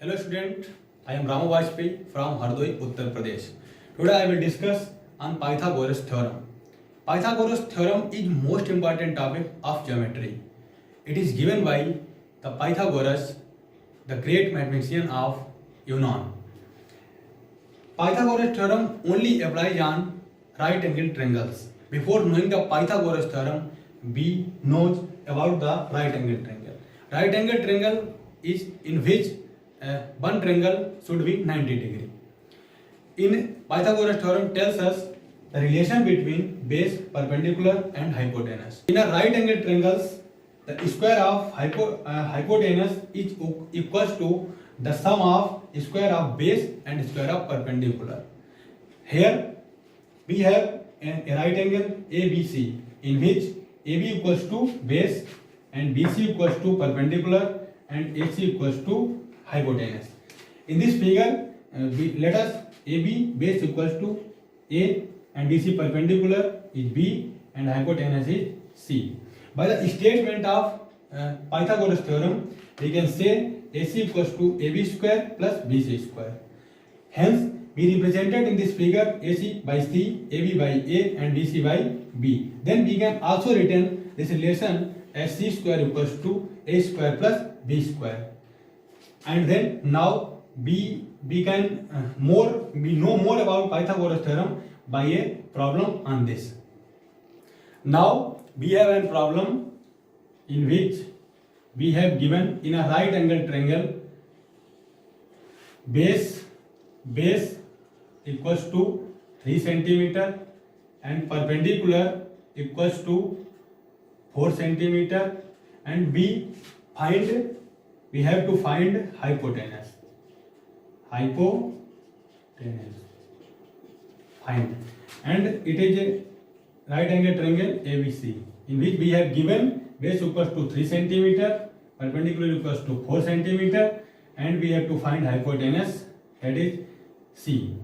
Hello student, I am Rama Vajpayee from Hardoi, Uttar Pradesh. Today I will discuss on Pythagoras theorem. Pythagoras theorem is most important topic of geometry. It is given by the Pythagoras, the great mathematician of Yunan. Pythagoras theorem only applies on right angle triangles. Before knowing the Pythagoras theorem, we know about the right angle triangle. Right angle triangle is in which one triangle should be 90 degree. In Pythagoras theorem tells us the relation between base, perpendicular and hypotenuse. In a right angle triangles, the square of hypotenuse is equals to the sum of square of base and square of perpendicular. Here we have a right angle ABC in which AB equals to base and BC equals to perpendicular and AC equals to hypotenuse. In this figure, let us AB base equals to A and BC perpendicular is B and hypotenuse is C. By the statement of Pythagoras theorem, we can say AC equals to AB square plus BC square. Hence, we represented in this figure AC by C, AB by A and BC by B. Then we can also written this relation as C square equals to A square plus B square. And then now we know more about Pythagoras theorem by a problem on this. Now we have a problem in which we have given in a right angle triangle base equals to 3 centimeter and perpendicular equals to 4 centimeter, and we have to find hypotenuse. Find. And it is a right angle triangle ABC in which we have given base equals to 3 centimeter, perpendicular equals to 4 centimeter, and we have to find hypotenuse, that is C.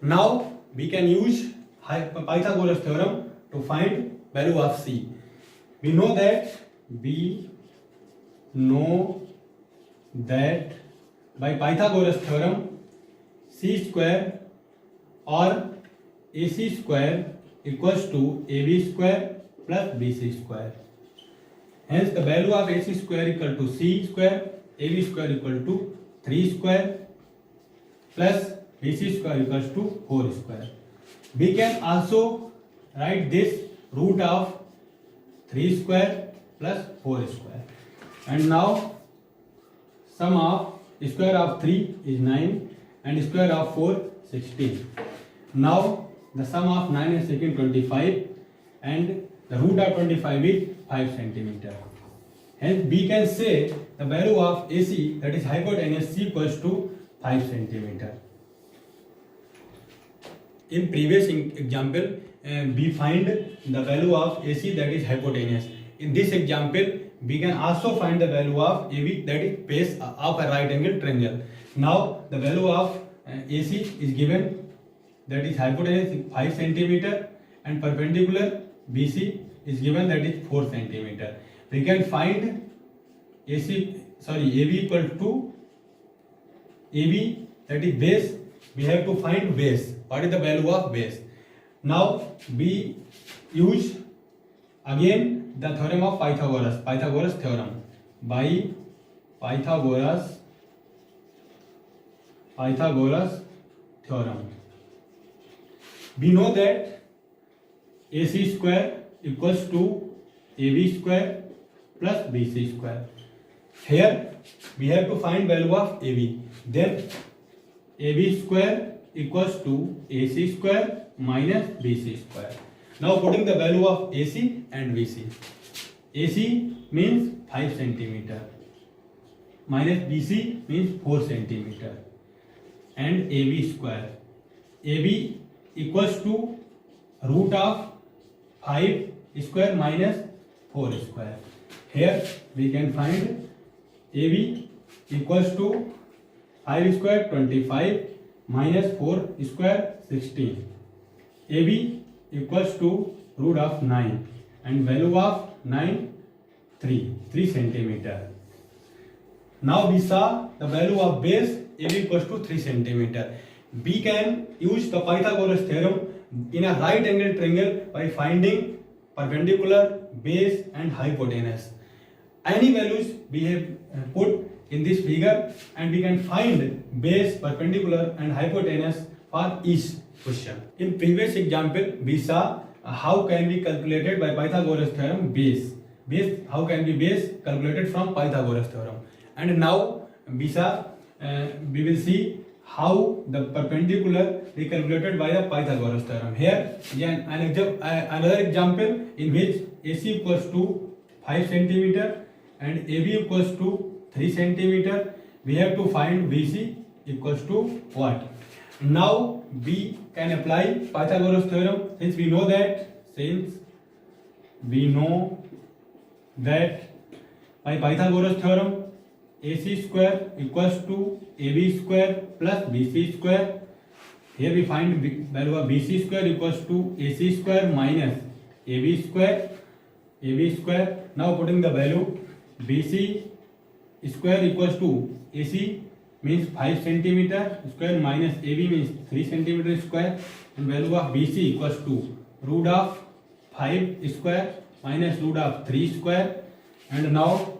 Now we can use Pythagoras theorem to find value of C. We know that by Pythagoras theorem C square or AC square equals to AB square plus BC square. Hence the value of AC square equal to C square, AB square equal to 3 square plus BC square equals to 4 square. We can also write this root of 3 square plus 4 square. And now sum of square of 3 is 9 and square of 4 16. Now the sum of 9 and 16 25 and the root of 25 is 5 centimeter. Hence we can say the value of AC, that is hypotenuse C, equals to 5 centimeter. In previous example we find the value of AC, that is hypotenuse. In this example we can also find the value of AB, that is base of a right angle triangle. Now the value of AC is given, that is hypotenuse 5 centimeter and perpendicular BC is given, that is 4 centimeter. We can find AB equal to AB, that is base. We have to find base. What is the value of base? Now we use again the theorem of Pythagoras theorem. By Pythagoras theorem, we know that AC square equals to AB square plus BC square. Here we have to find value of AB. Then AB square equals to AC square minus BC square. Now putting the value of AC and BC. AC means 5 centimeter minus BC means 4 centimeter and AB square. AB equals to root of 5 square minus 4 square. Here we can find AB equals to 5 square 25 minus 4 square 16. AB equals to root of 9 and value of 9 3 centimeter. Now we saw the value of base AB equals to 3 centimeter. We can use the Pythagoras theorem in a right angle triangle by finding perpendicular, base and hypotenuse. Any values we have put in this figure, and we can find base, perpendicular and hypotenuse for each question. In previous example, we saw how can be calculated by Pythagoras theorem base. How can be base calculated from Pythagoras theorem. And now we will see how the perpendicular is calculated by the Pythagoras theorem. Here another example in which AC equals to 5 centimeter and AB equals to 3 centimeter. We have to find BC equals to what? Now we can apply Pythagoras theorem since we know that by Pythagoras theorem AC square equals to AB square plus BC square. Here we find value of BC square equals to AC square minus AB square. Now putting the value BC square equals to AC means 5 centimeter square minus AB means 3 centimeter square, and value of BC equals to root of 5 square minus root of 3 square, and now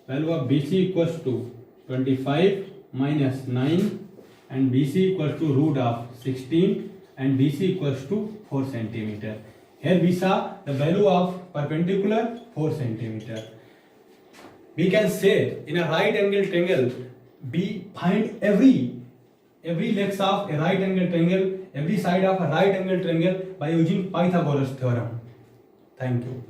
value of BC equals to 25 minus 9, and BC equals to root of 16, and BC equals to 4 centimeter. Here we saw the value of perpendicular 4 centimeter. We can say in a right angle triangle, we find every legs of a right angle triangle, every side of a right angle triangle by using Pythagoras theorem. Thank you.